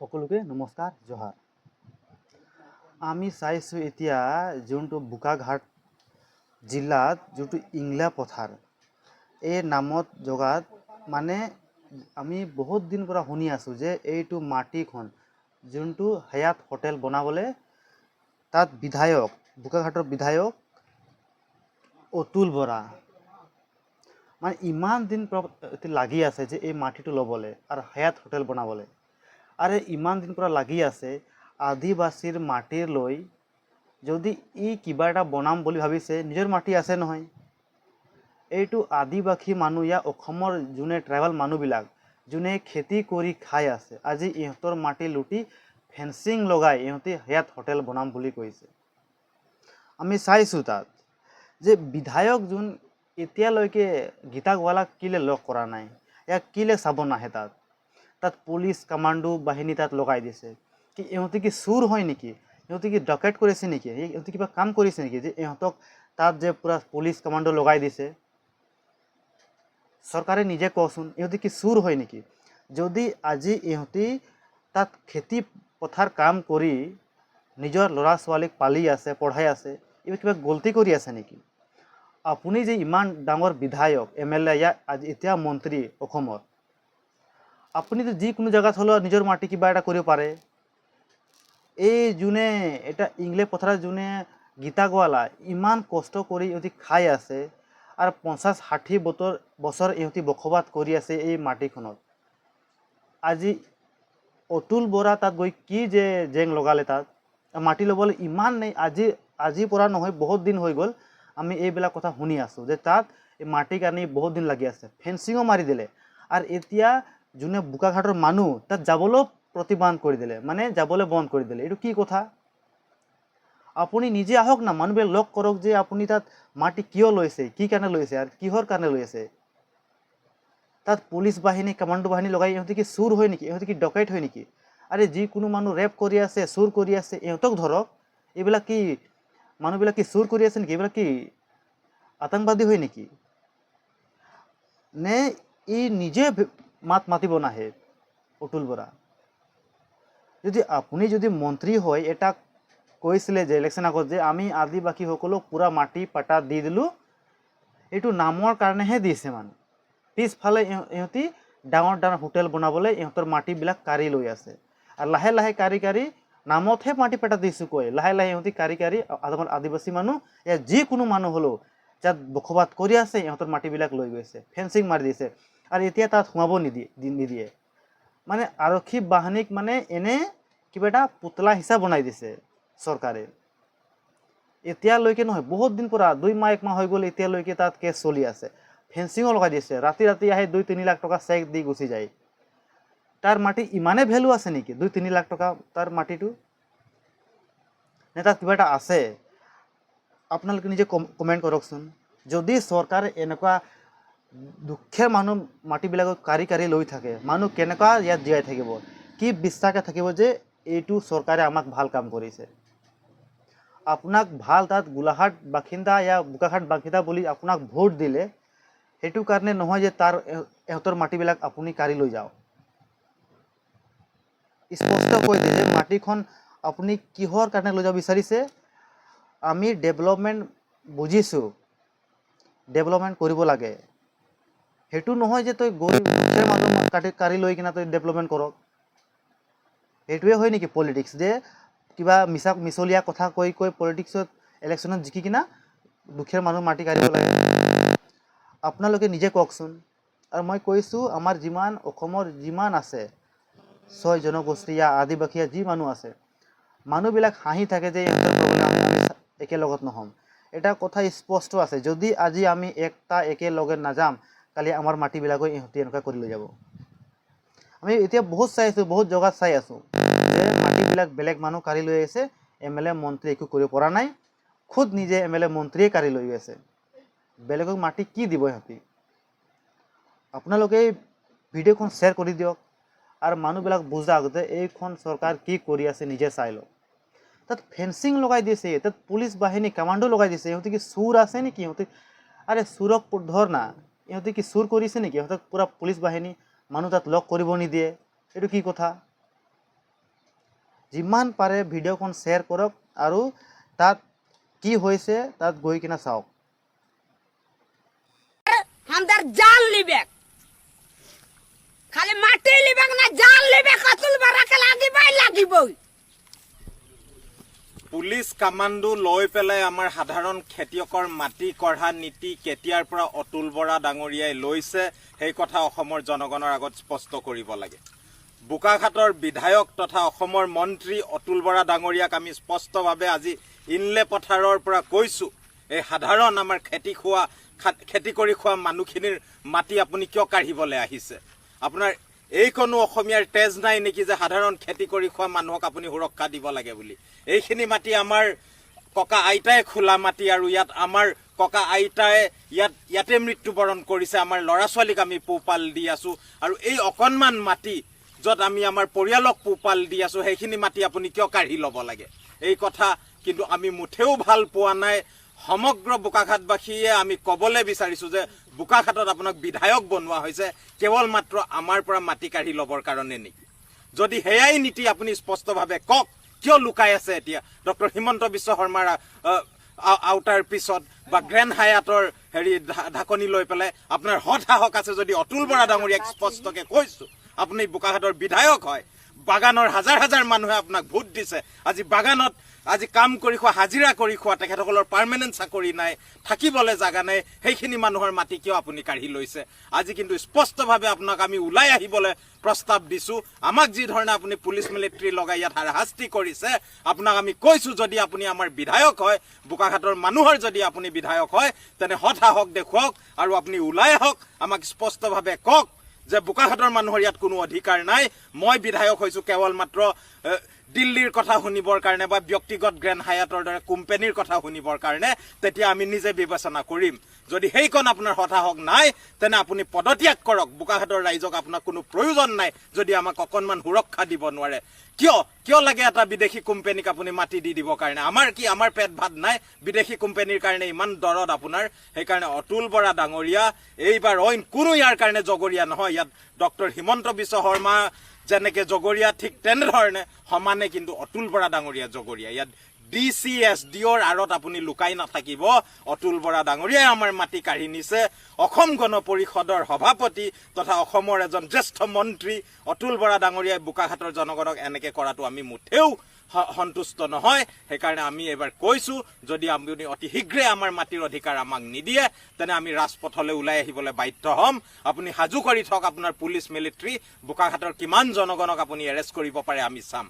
সকলোকে নমস্কাৰ জহাৰ। আমি চাইছোঁ এতিয়া যোনটো বোকাঘাট জিলাত যোনটো ইংলা পথাৰ এই নামত জগাত মানে আমি বহুত দিন পৰা শুনি আছোঁ যে এইটো মাটিখন যোনটো হায়াত হোটেল বনাবলৈ তাত বিধায়ক বোকাঘাটৰ বিধায়ক অতুল বৰা মানে ইমান দিন লাগি আছে যে এই মাটিটো ল'বলৈ আৰু হায়াত হোটেল বনাবলৈ। আৰু ইমান দিন পৰা লাগি আছে আদিবাসীৰ মাটিৰ লৈ যদি ই কিবা এটা বনাম বুলি ভাবিছে নিজৰ মাটি আছে নহয়। এইটো আদিবাসী মানুহ ইয়া অসমৰ যোনে ট্ৰাইবেল মানুহবিলাক যোনে খেতি কৰি খাই আছে আজি ইহঁতৰ মাটি লুটি ফেন্সিং লগাই ইহঁতে হায়াত হোটেল বনাম বুলি কৈছে। আমি চাইছোঁ তাত যে বিধায়ক যোন এতিয়ালৈকে গীতা গোৱালাক কিলে লগ কৰা নাই, ইয়াক কিলে চাব নাহে তাত পুলিচ কামাণ্ডো বাহিনী তাত লগাই দিছে। কি ইহঁতে কি চুৰ হয় নেকি? ইহঁতে কি ডকেট কৰিছে নেকি? ইহঁতে কিবা কাম কৰিছে নেকি যে ইহঁতক তাত যে পুৰা পুলিচ কামাণ্ডো লগাই দিছে? চৰকাৰে নিজে কওকচোন, ইহঁতে কি চুৰ হয় নেকি? যদি আজি ইহঁতে তাত খেতি পথাৰ কাম কৰি নিজৰ ল'ৰা ছোৱালীক পালি আছে পঢ়াই আছে, এইবোৰ কিবা গলতি কৰি আছে নেকি? আপুনি যে ইমান ডাঙৰ বিধায়ক MLA আজি এতিয়া মন্ত্ৰী অসমৰ, আপুনি তো যিকোনো জায়গাত হলেও নিজৰ মাটি কিবা এটা কৰিব পাৰে। এই যোনে এটা ইংলে পথাৰত যোনে গীতা গোৱালা ইমান কষ্ট কৰি ইহঁতি খাই আছে আৰু 50-60 বছৰ ইহঁতি বসবাস কৰি আছে এই মাটিখনত। আজি অতুল বৰা তাত গৈ কি যে জেং লগালে তাত মাটি ল'বলৈ ইমান নেই। আজিৰ পৰা নহয় বহুত দিন হৈ গ'ল আমি এইবিলাক কথা শুনি আছোঁ যে তাত এই মাটি কানি বহুত দিন লাগি আছে, ফেন্সিঙো মাৰি দিলে। আৰু এতিয়া যোনে বোকাঘাটৰ মানুহ তাত যাবলৈও প্ৰতিবন্ধ কৰি দিলে, মানে যাবলৈ বন্ধ কৰি দিলে। এইটো কি কথা? আপুনি নিজে আহক না, মানুহবিলাক লগ কৰক যে আপুনি তাত মাটি কিয় লৈছে, কি কাৰণে লৈছে আৰু কিহৰ কাৰণে লৈ আছে। তাত পুলিচ বাহিনী কামাণ্ডো বাহিনী লগাই ইহঁতে কি চুৰ হয় নেকি? ইহঁতে কি ডকাইত হয় নেকি? আৰে যিকোনো মানুহ ৰেপ কৰি আছে চুৰ কৰি আছে ইহঁতক ধৰক। এইবিলাক কি মানুহবিলাক কি চুৰ কৰি আছে নেকি? এইবিলাক কি আতংকবাদী হয় নেকি? নে ই নিজে মাত মাতিব নাহে অতুল বৰা? যদি আপুনি যদি মন্ত্ৰী হয় এটা কৈছিলে যে ইলেকশ্যন আগত যে আমি আদিবাসীসকলক পুৰা মাটি পাটা দি দিলোঁ, এইটো নামৰ কাৰণেহে দিছে। মানে পিছফালে ইহঁতি ডাঙৰ ডাঙৰ হোটেল বনাবলৈ ইহঁতৰ মাটিবিলাক কাঢ়ি লৈ আছে আৰু লাহে লাহে কাঢ়ি নামতহে মাটি পেটা দিছোঁ কৈ লাহে লাহে ইহঁতি কাঢ়ি আদিবাসী মানুহ ইয়াত যিকোনো মানুহ হ'লেও যাত বসবাস কৰি আছে ইহঁতৰ মাটিবিলাক লৈ গৈছে, ফেন্সিং মাৰি দিছে আৰু এতিয়া তাত সোমাব নিদিয়ে। মানে আৰক্ষী বাহিনীক মানে এনে কিবা এটা পুতলা হিচাপ বনাই দিছে চৰকাৰে। এতিয়ালৈকে নহয়, বহুত দিন পৰা 2 মাহ 1 মাহ হৈ গ'ল এতিয়ালৈকে তাত কেছ চলি আছে। ফেন্সিঙো লগাই দিছে, ৰাতি আহে 2-3 লাখ টকা চেক দি গুচি যায়। তাৰ মাটি ইমানে ভেলু আছে নেকি 2-3 লাখ টকা তাৰ মাটিটো? নে তাত কিবা এটা আছে? আপোনালোকে নিজে কমেণ্ট কৰকচোন। যদি চৰকাৰে এনেকুৱা দুখীয়া মানুহ মাটিবিলাকক কাঢ়ি লৈ থাকে, মানুহ কেনেকুৱা ইয়াত জীয়াই থাকিব? কি বিশ্বাসে থাকিব যে এইটো চৰকাৰে আমাক ভাল কাম কৰিছে? আপোনাক ভাল তাত গোলাঘাট বাসিন্দা ইয়া বোকাঘাট বাসিন্দা বুলি আপোনাক ভোট দিলে, সেইটো কাৰণে নহয় যে তাৰ ইহঁতৰ মাটিবিলাক আপুনি কাঢ়ি লৈ যাওক। স্পষ্ট কৈ দিয়ে যে মাটিখন আপুনি কিহৰ কাৰণে লৈ যাব বিচাৰিছে। আমি ডেভেলপমেণ্ট বুজিছোঁ, ডেভেলপমেণ্ট কৰিব লাগে। সেইটো নহয় যে তই গৰিব দুখীয়া মানুহ কাঢ়ি লৈ কিনে তই ডেভেলপমেণ্ট কৰক। এইটোৱে হয় নেকি পলিটিক্স? যে কিবা মিছলীয়া কথা কৈ পলিটিক্সত ইলেকশ্যনত জিকি কিনা দুখীয়া মানুহ মাটি কাঢ়িব লাগে? আপোনালোকে নিজে কওকচোন। আৰু মই কৈছোঁ আমাৰ অসমৰ যিমান আছে 6 জনগোষ্ঠী ইয়া আদিবাসী যি মানুহ আছে, মানুহবিলাক হাঁহি থাকে যে ইহঁতৰ প্ৰব্লেম আমি একেলগত নহ'ম। এটা কথা স্পষ্ট আছে, যদি আজি আমি একেলগে নাযাম কালি আমাৰ মাটিবিলাকো ইহঁতে এনেকুৱা কৰি লৈ যাব। আমি এতিয়া বহুত চাই আছোঁ, বহুত জেগাত চাই আছোঁ যে মাটিবিলাক বেলেগ মানুহ কাঢ়ি লৈ আছে, MLA মন্ত্ৰী একো কৰিব পৰা নাই, খুদ নিজে MLA মন্ত্ৰীয়ে কাঢ়ি লৈ আছে। বেলেগক মাটি কি দিব ইহঁতি? আপোনালোকে ভিডিঅ'খন শ্বেয়াৰ কৰি দিয়ক আৰু মানুহবিলাক বুজাওক যে এইখন চৰকাৰ কি কৰি আছে নিজে চাই লওক। তাত ফেন্সিং লগাই দিছে, তাত পুলিচ বাহিনী কামাণ্ডো লগাই দিছে। ইহঁতে কি চুৰ আছে নেকি? ইহঁতে আৰে চুৰক ধৰ না, ইহঁতে কি চুৰ কৰিছে নেকি? ইহঁতক পুৰা পুলিচ বাহিনী মানুহ তাত লগ কৰিব নিদিয়ে, এইটো কি কথা? যিমান পাৰে ভিডিঅ'খন শ্বেয়াৰ কৰক আৰু তাত কি হৈছে তাত গৈ কিনা চাওক। हमदर जान लिबे खाली माटी लिबे ना जान लिबे कतुल बरा के लागिबई পুলিচ কামাণ্ডো লৈ পেলাই আমাৰ সাধাৰণ খেতিয়কৰ মাটি কঢ়া নীতি কেতিয়াৰ পৰা অতুল বৰা ডাঙৰীয়াই লৈছে সেই কথা অসমৰ জনগণৰ আগত স্পষ্ট কৰিব লাগে। বোকাখাটৰ বিধায়ক তথা অসমৰ মন্ত্ৰী অতুল বৰা ডাঙৰীয়াক আমি স্পষ্টভাৱে আজি ইনলে পথাৰৰ পৰা কৈছোঁ, এই সাধাৰণ আমাৰ খেতি কৰি খোৱা মানুহখিনিৰ মাটি আপুনি কিয় কাঢ়িবলৈ আহিছে? আপোনাৰ এইকণো অসমীয়াৰ তেজ নাই নেকি যে সাধাৰণ খেতি কৰি খোৱা মানুহক আপুনি সুৰক্ষা দিব লাগে বুলি? এইখিনি মাটি আমাৰ ককা আইতাই খোলা মাটি আৰু ইয়াত আমাৰ ককা আইতাই ইয়াতে মৃত্যুবৰণ কৰিছে। আমাৰ ল'ৰা ছোৱালীক আমি পোহপাল দি আছোঁ আৰু এই অকণমান মাটি য'ত আমি আমাৰ পৰিয়ালক পোহপাল দি আছোঁ সেইখিনি মাটি আপুনি কিয় কাঢ়ি ল'ব লাগে? এই কথা কিন্তু আমি মুঠেও ভাল পোৱা নাই। সমগ্ৰ বোকাখাটবাসীয়ে আমি ক'বলৈ বিচাৰিছোঁ যে বোকাখাটত আপোনাক বিধায়ক বনোৱা হৈছে কেৱল মাত্ৰ আমাৰ পৰা মাটি কাঢ়ি ল'বৰ কাৰণে নেকি? যদি সেয়াই নীতি আপুনি স্পষ্টভাৱে কওক, কিয় লুকাই আছে এতিয়া? ডক্টৰ হিমন্ত বিশ্ব শৰ্মাৰ আউটাৰ পিছত বা গ্ৰেণ্ড হায়াটৰ ঢাকনি লৈ পেলাই আপোনাৰ সাহস আছে যদি অতুল বৰা ডাঙৰীয়াক স্পষ্টকৈ কৈছোঁ, আপুনি বোকাখাটৰ বিধায়ক হয়, বাগানৰ হাজাৰ হাজাৰ মানুহে আপোনাক ভোট দিছে, আজি বাগানত আজি কাম কৰি খোৱা হাজিৰা কৰি খোৱা তেখেতসকলৰ পাৰ্মানেণ্ট চাকৰি নাই, থাকিবলৈ জাগা নাই, সেইখিনি মানুহৰ মাটি কিয় আপুনি কাঢ়ি লৈছে? আজি কিন্তু স্পষ্টভাৱে আপোনাক আমি ওলাই আহিবলৈ প্ৰস্তাৱ দিছোঁ। আমাক যি ধৰণে আপুনি পুলিচ মিলিটাৰী লগাই ইয়াত হাৰাশাস্তি কৰিছে, আপোনাক আমি কৈছোঁ যদি আপুনি আমাৰ বিধায়ক হয়, বোকাখাটৰ মানুহৰ যদি আপুনি বিধায়ক হয়, তেনে সাহস দেখুৱাওক আৰু আপুনি ওলাই আহক, আমাক স্পষ্টভাৱে কওক যে বোকাখাটৰ মানুহৰ ইয়াত কোনো অধিকাৰ নাই। মই বিধায়ক হৈছোঁ কেৱল মাত্ৰ দিল্লীৰ কথা শুনিবৰ কাৰণে বা ব্যক্তিগত গ্ৰেণ্ড হায়াটৰ দৰে কোম্পানীৰ কথা শুনিবৰ কাৰণে, তেতিয়া আমি নিজে বিবেচনা কৰিম। যদি সেইকণ আপোনাৰ সাহস নাই তেনে আপুনি পদত্যাগ কৰক। বোকাখাটৰ ৰাইজক আপোনাক কোনো প্ৰয়োজন নাই যদি আমাক অকণমান সুৰক্ষা দিব নোৱাৰে। কিয় লাগে এটা বিদেশী কোম্পানীক আপুনি মাটি দি দিবৰ কাৰণে? আমাৰ পেট ভাত নাই বিদেশী কোম্পানীৰ কাৰণে ইমান দৰদ আপোনাৰ? সেইকাৰণে অতুল বৰা ডাঙৰীয়া এইবাৰ অইন কোনো ইয়াৰ কাৰণে জগৰীয়া নহয়। ইয়াত ডক্টৰ হিমন্ত বিশ্ব শৰ্মা যেনেকে জগৰীয়া ঠিক তেনেধৰণে সমানে কিন্তু অতুল বৰা ডাঙৰীয়া জগৰীয়া। ইয়াত DCSDৰ আঁৰত আপুনি লুকাই নাথাকিব। অতুল বৰা ডাঙৰীয়াই আমাৰ মাটি কাঢ়ি নিছে। অসম গণ পৰিষদৰ সভাপতি তথা অসমৰ এজন জ্যেষ্ঠ মন্ত্ৰী অতুল বৰা ডাঙৰীয়াই বোকাখাটৰ জনগণক এনেকে কৰাটো আমি মুঠেও সন্তুষ্ট নহয়। সেইকাৰণে আমি এবাৰ কৈছোঁ, যদি আপুনি অতি শীঘ্ৰে আমাৰ মাটিৰ অধিকাৰ আমাক নিদিয়ে তেনে আমি ৰাজপথলৈ ওলাই আহিবলৈ বাধ্য হ'ম। আপুনি সাজু কৰি থওক আপোনাৰ পুলিচ মিলিটাৰী, বোকাখাটৰ কিমান জনগণক আপুনি এৰেষ্ট কৰিব পাৰে আমি চাম।